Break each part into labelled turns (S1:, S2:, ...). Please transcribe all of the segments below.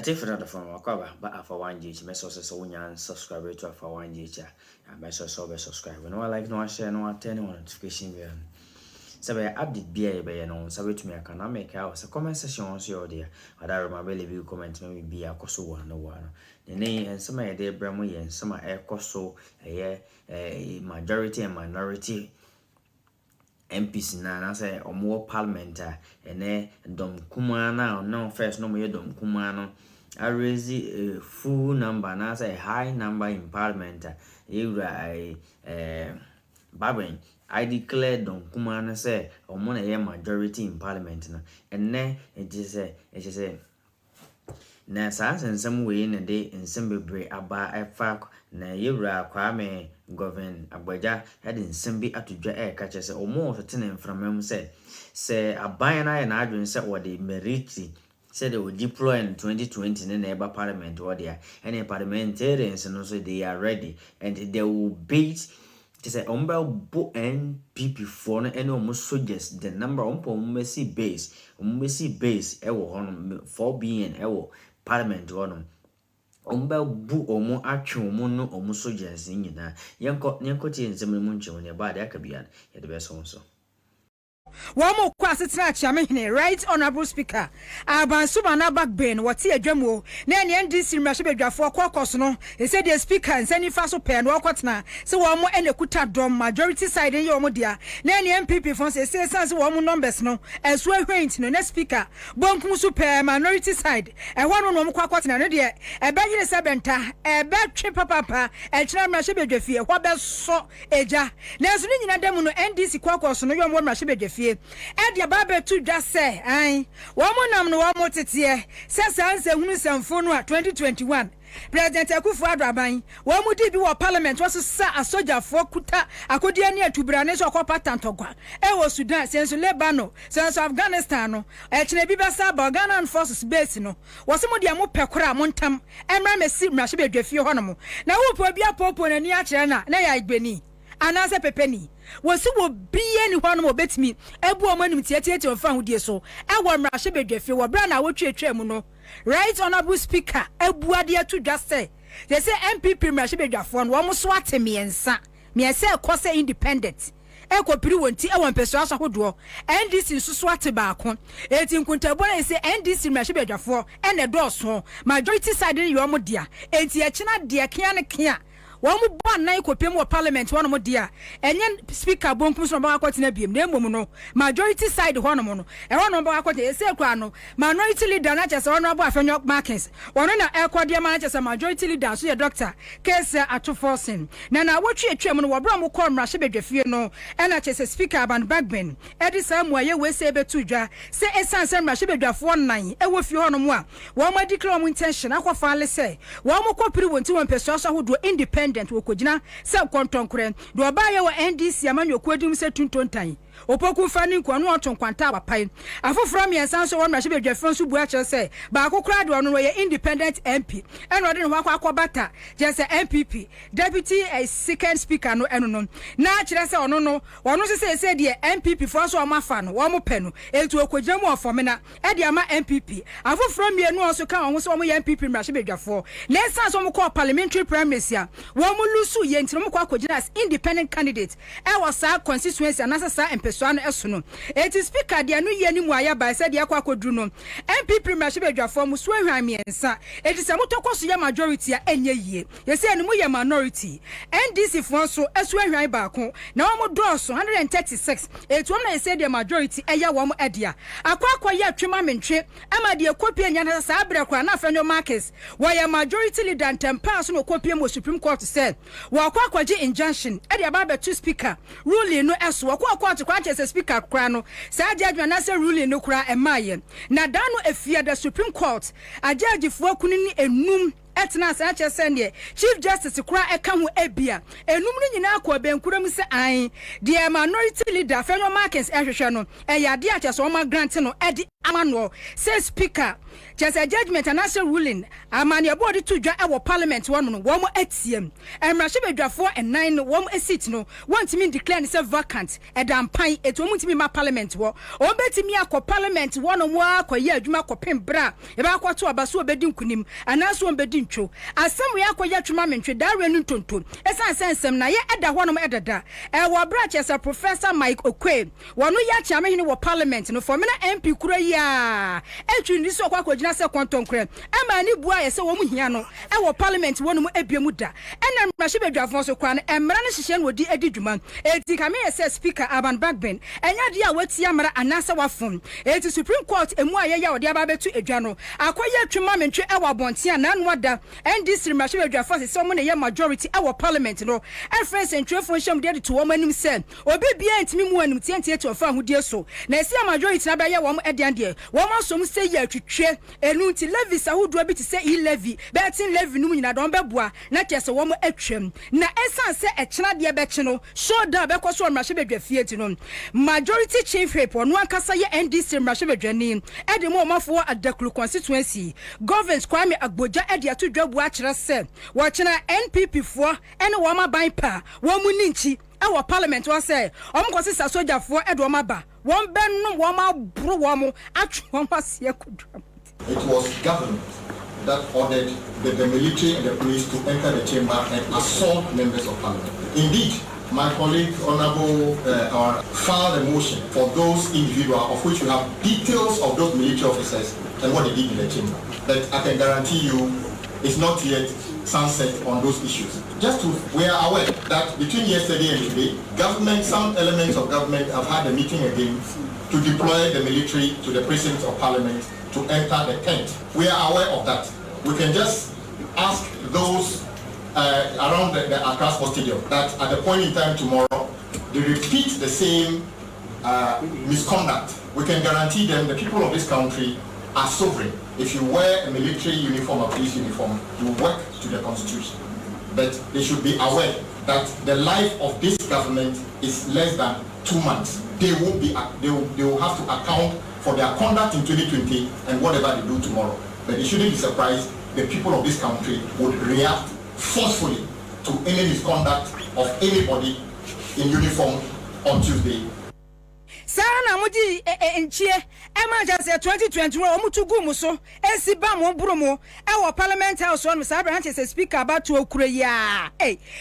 S1: take for that from Akroma, but Alpha OneTV, message so when subscribe to Alpha OneTV, and message so subscribe. No like, no share, no attend, no notification bell. So I update BA no so to me I can make out a comment section on your dear. But I remember leave comment maybe be a coso one no one. The name and some idea Bramway and some air coso a majority and minority MPs na say or more parliamentary and dom kumana no first no more dom kumano. I raise a full number na say a high number in parliament. You Babin, I declare Don Kumana say, or one a majority in parliament, and then it is a Nasas and some way in a day in Simbi about a fact, na Yura Kwame govern Abuja had in Simbi at to Jay catches or more tenant from him say a Bayana and Adrian said what they meriti said they would deploy in 2020 in neighbor parliament or there, and a parliamentarians and also they are ready and they will beat. Say umbel bo NPP for and almost suggest the number on Messi base ewo on 4 being ewo parliament on umbel bu omo actual mono almost suggest in na yanko in some muncho on your body akabian at the best also.
S2: One more question, right, Honorable Speaker. Abansuma backbone, what's here, Jamo? Nanny NDC Mashibja for Quacosono. They said the speaker and sending Faso pen, Wakotna. So one more and a kuta drum, majority side in your modia. Nanny MPP from say sans one numbers no, as well range no next speaker. Bonkum super minority side. And one on Quacotna, no dear. A bag in a sabenta, a bad trip papa, and China Mashibja fear. What best so eja. There's no demo NDC Quacosono, your more Mashibja fear. And your barber to just say, aye, woman, no one more tear. Says answer Hunus and Phone 2021. President Akufo-Addo one would be what parliament was a soldier for Kuta, Akodiania to Branes or Copatantogua. I was Sudan, since Lebanon, since Afghanistan, actually Bibasa, Ghana and forces basino. Was some of the Amopekura Montam, and Ramessi Mashibe Gefio Honomo. Now, who will be a pope on a Niachana, Naya Beni, and answer Pepeni. Was will be anyone who bet me, a woman with theatre of found dear so. I want Rashibe Gefio, Brana, what you tremuno. Right, Honorable Speaker, a buadia to just say. They say MPP Rashibe Jafon, one more swat me and sa. Me, I say a course independent. Eko Piruanti, I want Pessoa who draw. And this is swat tobacco. 18 Kuntabona say, and this is Rashibe Jafon, and a door so. Majority side in your modia. And Tiachina, dear Kiana. One born na ikopem parliament one mo dia enye speaker bonkum so ba akwatena biem na emom no majority side one mo no e one ba akwatena ese kwa no minority leader na chese one ba afenyo markings one na ekode ma chese majority leader so ye doctor Kesi atoforsen na wotwe atwam no wobra mo call mrahye bedwafie no e na chese speaker aban backben e di samu aye we se betu dwa se esanse mrahye bedwafo nan e wo fie hono mo a wo ma declare mo intention akwafa ale se wo mo kopiri wonti won peso so hodo independent wokojina se kontonkure do obaye wa NDC amanyo kwadum se tuntontan opoku fani kwanu otonkwanta abapai afoforo me ensanso won mrahye bedwafo so bua che se ba akokra do no ye independent MP eno de no akobata je se MPP deputy second speaker no eno no na kire se ono no ono se de MPP for so amafa no wo mo pe no etu okojina mo ofomena e de ama MPP afoforo me enu so ka won so wo ye MPP mrahye bedwafo na ensanso mo call parliamentary primacy a wo mo lusu ye ntino mo akojina as independent candidate e was sa constituency anasa sa empeso an eso no eti speaker de anu ye ni mu aya ba se de akoduru no MPP mrahye bedwafo mo so ahwan me ensa eti se mo tokoso ye majority a enye yie ye se enu mo ye minority NDC fo so eso ahwan ba ko na wo mo doso 136 eti wo na ye se de majority eya wo mo edia akwa ye atwema mentwe ama de kopie nya na sa abrekwa na afenyo markets wo ye majority leader ntempa so no kopie mo Supreme Court said wo akwaji injunction e de aba betu speaker ruling no eso wo court kwa chese speaker kra no sa judge na say ruling no kra emaye na dano efia the Supreme Court a judge fo kunini enum etna sa che sende Chief Justice kura eka ho ebia enum no nyina akọ benkuram se an the minority leader fellow Markins ehwehwe no eyade a che so ma grant no edi amano say speaker just a judgment and answer ruling amani board to dwa e parliament one no wo atiem emrahye bedwafo and 9 wo seat no want me declare say vacant edam pan eto mu ntimi ma parliament wo obetimi akọ parliament one no akọ ye adwuma akọ bra e ba akwato abaso obedi nkunim anaso obedi ntwo asem we akọ ye atwuma mentwe dare nu tonton esan sensem na ye eda ho no edada e wo bra chesa Professor Mike Okwe wono ya chiamehini wo parliament no for me na MP kura ya etwi ndi so kwa gyina se kwanton kra ema ni bua ye se wo mu hia no e wo parliament wono mu abiemu da ena mmahye bedwafo so kwa no emra no hihye no odi adidwuma eti kame ye se speaker Aban Backben enya dia wati amra anase wafom eti Supreme Court emu aye ya odi aba betu edwa no akoye atwema mentwe e wo bontia na anu ada ndc mmahye bedwafo se wo ne ye majority e wo parliament no e friends entwefo nhyam de to wo manim se obi bia ntimi mu anum tientie to fa hodie so na esi majority na ba ye wo mo edian de wo ma so mu se ye atwetwe enu nti levy sahudo bi ti se levy betin levy no nyina don beboa na kese wo mo atwam na esan se ekena de be kye no show da be kwaso mmahye bedwafie ti no majority chief whip ono ankasa ye ndc mmahye bedwani e de mo mafo adaklu constituency government K.G.Agdodza e de atodwabu a kire se wo kena npp fo ene wo ma ban pa wo mu ninchi e wo parliament wo se omkosi sa sojafo e do ma ba won benno wo ma bro wo mo atwo ma se akudwa.
S3: It was government that ordered the military and the police to enter the chamber and assault members of parliament. Indeed, my colleague, Honorable, filed a motion for those individuals of which you have details of those military officers and what they did in the chamber. But I can guarantee you it's not yet sunset on those issues. We are aware that between yesterday and today, some elements of government have had a meeting again to deploy the military to the precincts of parliament to enter the tent. We are aware of that. We can just ask those around the Accra Sports Stadium that at the point in time tomorrow, they repeat the same misconduct. We can guarantee them the people of this country are sovereign. If you wear a military uniform or police uniform, you work to the constitution. But they should be aware that the life of this government is less than 2 months. They will have to account for their conduct in 2020 and whatever they do tomorrow. But they shouldn't be surprised the people of this country would react forcefully to any misconduct of anybody in uniform on Tuesday.
S2: Sana mudi enchie emergency 2021 omutugu muso esiba mo brumo e wo parliament house on Mr. Abraham say speaker about to okure ya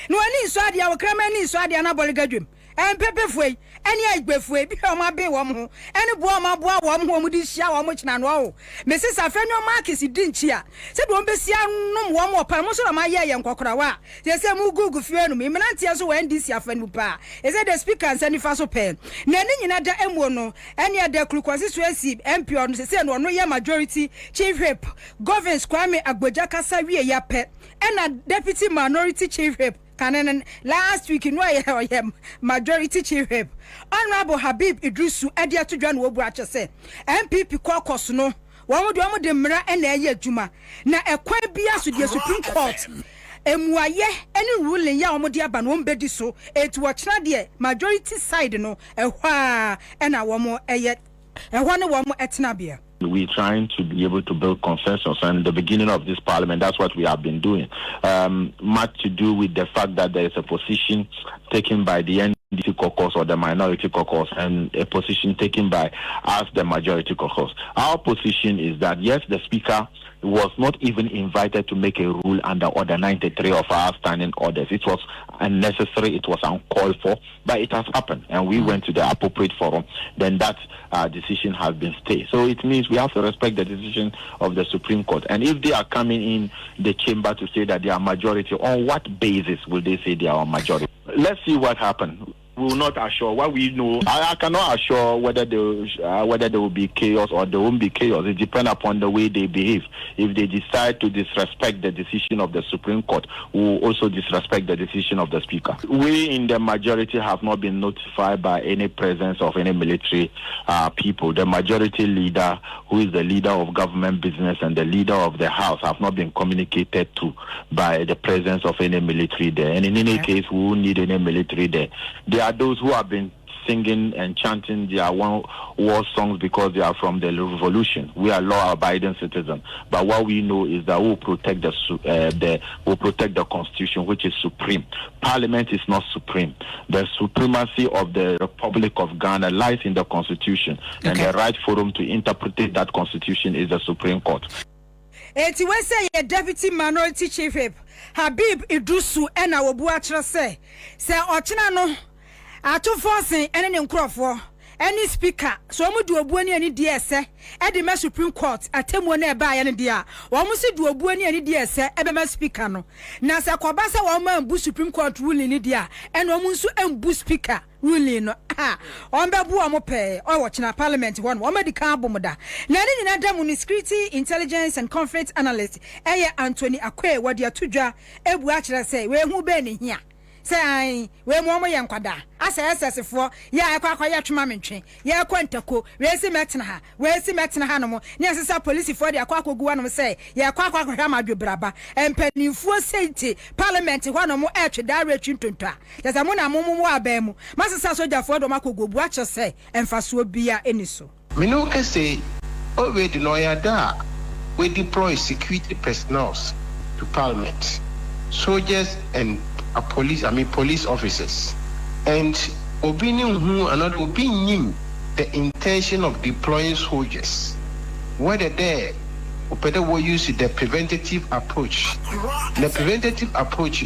S2: no ani so ade a krama ani so ade na boligadwem empepefuei eni agbefue bi o ma be wo mo eni bo ma bo wo mo mu di hia wo mo kina no o Mrs. Afenyo Markis di nchia se do mbesia num wo mo pa mo so ma ye nkokora wa se mu gugu fie no me menantia so wo NDC afanu pa se the speaker nsani fa so pe na ni nyina da emu no eni ada constituency MP on se no ye majority chief whip governance K.G.Agdodza kasa wie ya pe ena deputy minority chief whip kanen last week no ye majority chief whip Honorable Habib Idrisu ade atodwa no obu ache se MPP kokos no wo de mra ena ye adwuma na ekwan bia so the Supreme Court emuaye any ruling ya omode aba no mbedi so etu wo kira de majority side no ehwa ena wo mo eye ehwa ne wo mo etena bia.
S4: We're trying to be able to build consensus, and the beginning of this parliament, that's what we have been doing. Much to do with the fact that there is a position taken by the NDC caucus or the minority caucus, and a position taken by us, the majority caucus. Our position is that, yes, the speaker was not even invited to make a rule under Order 93 of our standing orders. It was unnecessary, it was uncalled for, but it has happened, and we went to the appropriate forum. Then that decision has been stayed. So it means we have to respect the decision of the Supreme Court. And if they are coming in the chamber to say that they are majority, on what basis will they say they are majority? Let's see what happens. we will not assure. What we know, I cannot assure whether there will be chaos or there won't be chaos. It depends upon the way they behave. If they decide to disrespect the decision of the Supreme Court, we will also disrespect the decision of the Speaker. We in the majority have not been notified by any presence of any military people. The majority leader, who is the leader of government business and the leader of the House, have not been communicated to by the presence of any military there. And in any case, we won't need any military there. There are those who have been singing and chanting their war songs because they are from the revolution. We are law-abiding citizens, but what we know is that we will protect the Constitution, which is supreme. Parliament is not supreme. The supremacy of the Republic of Ghana lies in the Constitution, and the right forum to interpret that Constitution is the Supreme Court.
S2: Eti we say a deputy minority chief whip Habib Idusu ena wobu achire say ochina no ato forcing ene ne nkrofo any speaker so mu du obu ani dsɛ e de Supreme Court atemu na eba ya ne dia wo mu se du obu ani dsɛ e be ma speaker no na se koba se wo ma bu Supreme Court ruling ni dia ene wo mu nso embu speaker ruling no on be bu o mo pe o wo china parliament one wo medical bomuda na ni na damu ni security intelligence and conflict analyst eye Anthony Akwe wode atudwa ebu a kire say we hu be ni hia say we mo mo yankwada asesefo ya akwa ya twema mentwe ya kwantako we si metena ha no mo ne asesa police for de akwa koguwa no say ya akwa hwa madwobraba empanimfuo sente parliament hwa no mo etwe direct ntontwa yasa mo na mo abamu masesa sojafo do makogobu a che say emfaso bia eniso
S5: me no can say already lawyer da we deploy security personnel to parliament, soldiers and police officers, and opinion who another opinion the intention of deploying soldiers, whether they or better will use the preventative approach. The preventative approach,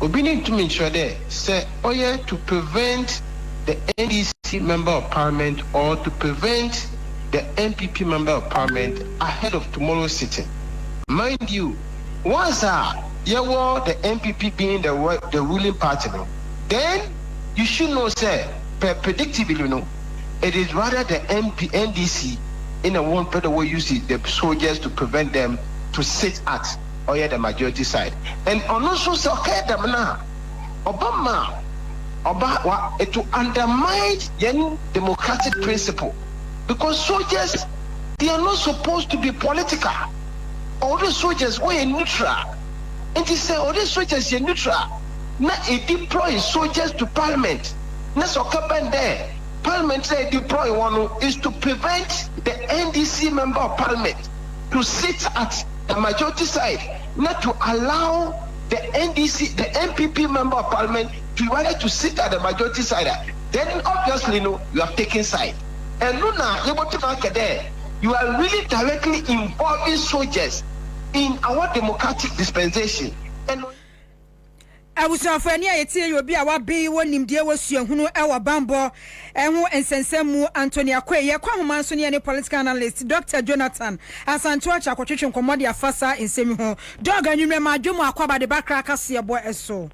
S5: opinion to make sure they say, to prevent the NDC member of parliament or to prevent the MPP member of parliament ahead of tomorrow's sitting. Mind you, once the MPP being the ruling party, then you should know, sir, predictably, it is rather the NDC in a one better way use the soldiers to prevent them to sit at the majority side. And also, so them now, Obama, to undermine the democratic principle, because soldiers, they are not supposed to be political. All the soldiers were neutral. And they say, all the soldiers are neutral. Now, it deploy soldiers to parliament. Now, so come there. Parliament say deploy one is to prevent the NDC member of parliament to sit at the majority side, not to allow the NDC, the MPP member of parliament to sit at the majority side. Then obviously, you have taken side. And you are really directly involving soldiers in our democratic dispensation. And
S2: Awusafani ayeti yobi a wabe wonimde wasuahunu ewa bambo ehu ensensemu Anthony Akwe ye kwa homa nso ne political analyst Dr. Jonathan Asanto acha kwotwetwe nkomode afasa ensemi ho dog anwumre ma dwomu akwaba de bakra kase ebo eso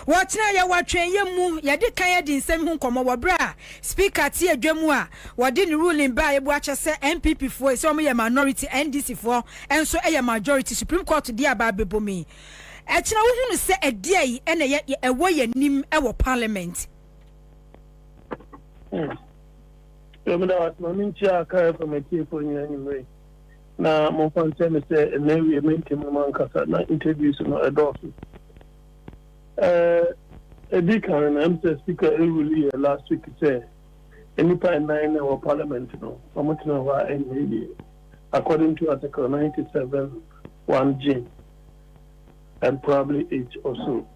S2: Watchna ya watwen yemu ya de kan ya di nsem hu nkomo wobra speaker tie adwamu a wode ni ruling ba ebu ache se MPP fo se omo ye minority NDC fo enso ye majority Supreme Court di aba bebomi echina wo hunu se ede yi ene ye ewo ye nim ewo parliament
S6: Yomda watmaminchi aka committee for nyanyimwe na mo fanse me se enewi emente mo mankasa na interviews no edofu a big I'm the speaker really last week say any point 9 or parliament according to Article 97 1G and probably 8 or so.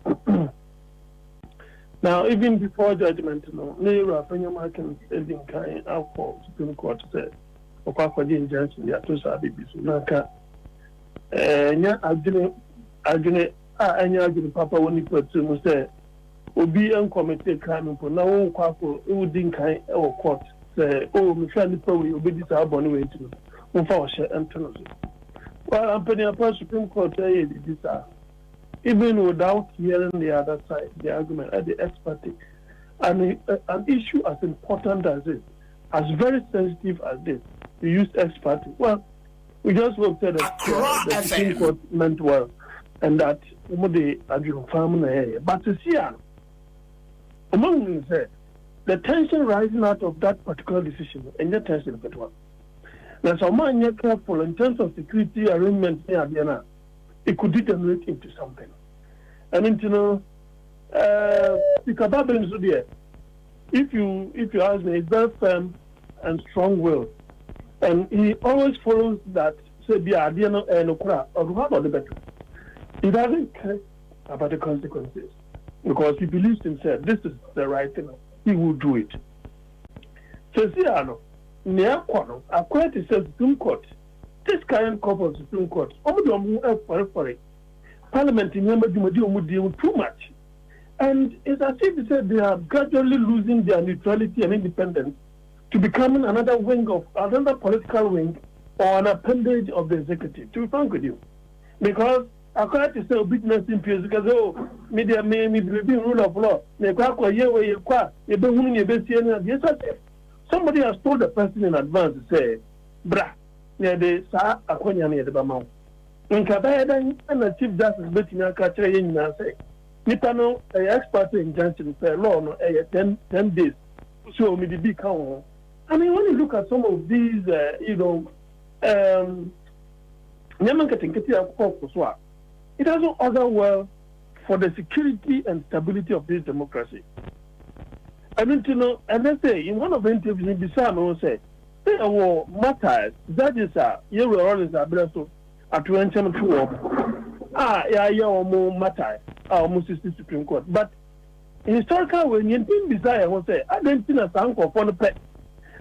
S6: Now even before judgment A.Markin is in kind out for Supreme Court said or injunction they are to sabi naka anya papa woni patu mu say obi en committee crime for na won kwako e wudin kan e wo court say oh me fa nipa we obedi sa abone we ntu mo fa o she entono well ampani apa Supreme Court say this even without hearing the other side, the argument at the expertise. And an issue as important as this, as very sensitive as this, you use expertise. Well, we just hope that the Supreme Court meant well, and that the family. But to see, among them said, the tension rising out of that particular decision, and the tension of it one. Now, so man, you're careful in terms of security arrangements here, it could degenerate into something. And you know, if you ask me, he's very firm and strong-willed, and he always follows that. Say, be idea no or what the better. He doesn't care about the consequences because he believes himself. This is the right thing. He will do it. So see, near Quano, according to the Supreme Court, this current court of the Supreme Court, for it. Parliament in deal too much. And it's as if they said they are gradually losing their neutrality and independence to becoming another wing of another political wing or an appendage of the executive, to be frank with you. Because according to say obedience in peace, because media may be rule of law. Somebody has told the person in advance to say, bra, near the Sa Akonya near the Bamau. In Kabayadan and the Chief Justice betting a catcher in say, Nipano, a expert in injunction, say law, no, 10 days. So, me the big count. I mean, when you look at some of these, it doesn't augur well for the security and stability of this democracy. I mean, you know, and they say in one of the interviews in Bissau, will say, there were matters, judges are, you were always a so at 20 more matters, almost 60 Supreme Court. But in historical, when you think Bissau, I will say, I don't think a sound for the pet.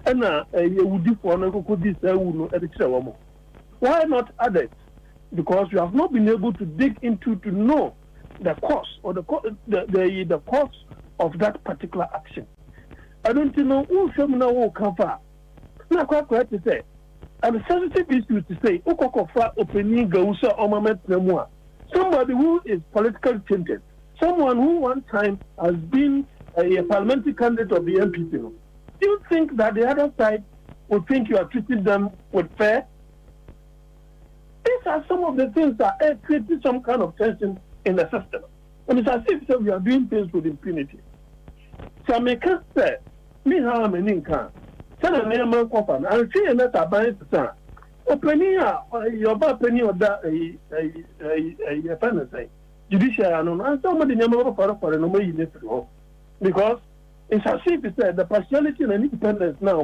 S6: And you would do for no could this why not others? Because you have not been able to dig into to know the cause or the cause of that particular action. I don't know who show me now who cover. Now quite correct to say, and the sensitive issue to say, opening Gausa or Mamet Memoir. Somebody who is politically tainted, someone who one time has been a parliamentary candidate of the MPP. Do you think that the other side would think you are treating them with fair? These are some of the things that are creating some kind of tension in the system. And it's as if we are doing things with impunity. So I can say, me how I'm in income. Send a name of coffin. I'll see another buying to say, opening your penny or that a Judiciary, and somebody never for a number you need to go. Because it's as if it's the partiality and independence now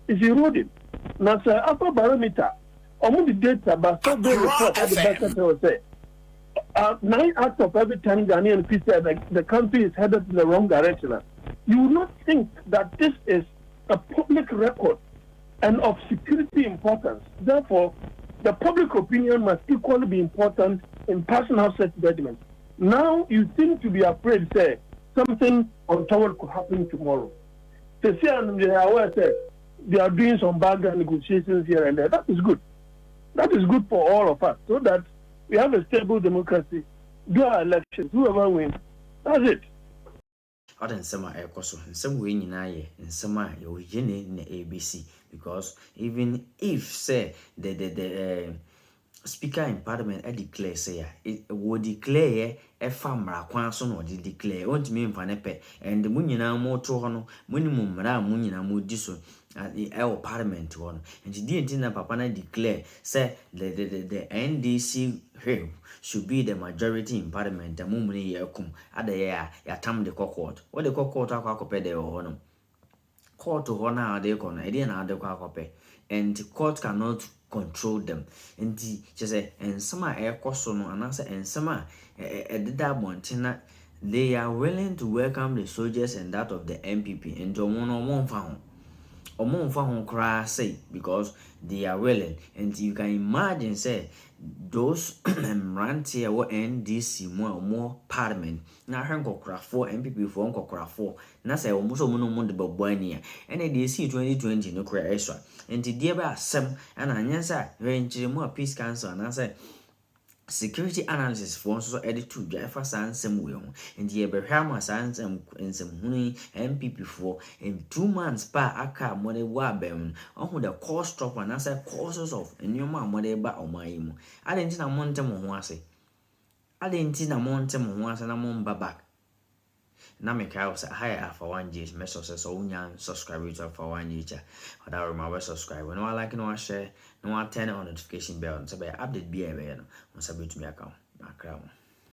S6: is eroding. Now, sir, upper barometer, among the data, but so they report at the best will say 9 out of every 10 Ghanaian people say that the country is headed in the wrong direction. You will not think that this is a public record and of security importance. Therefore, the public opinion must equally be important in personal such judgment. Now you seem to be afraid, say, something untoward could happen tomorrow. They say, and they are aware, say, they are doing some background negotiations here and there. That is good. That is good for all of us, so that we have a stable democracy, do our elections, whoever wins. That's it.
S1: Other summer air course, and some way in in summer, you in ABC, because even if, say, the Speaker in Parliament declare, say, it would declare a farmer, Quanson or declare, won't mean Fanepe, and the Munina more to honor, minimum, Munina more disso. At the Parliament one, and she didn't Papana declare, say the NDC should be the majority in Parliament, the Mumuni Yakum, at the year, Yatam the court. What the court are copy the honor. Court to honor the corner, I didn't have the copy, and the court cannot control them. And she said, and some air costono, and answer, and some at the Montana, they are willing to welcome the soldiers and that of the MPP into one found. Say because they are willing, and you can imagine say those rant here will NDC more parliament. Now Hanko craft 4 MPP for Uncle craft 4. Now say almost no the Bobuania and ADC 2020 no cry extra. And the dear some and answer very more peace council and I say security analysis for so edit to drive some way and the Abraham sans and some honey MPP for in 2 months pa aka money wabem on the cost drop and answer causes of a new man money ba on my imo. I didn't know Montem once. I didn't know Montem once and I'm back. Na me ka say hi Alpha 1G message so unya subscribe to Alpha 1G or that remember subscribe no I like no share no I turn on notification bell so be update be no on submit to me account Akroma.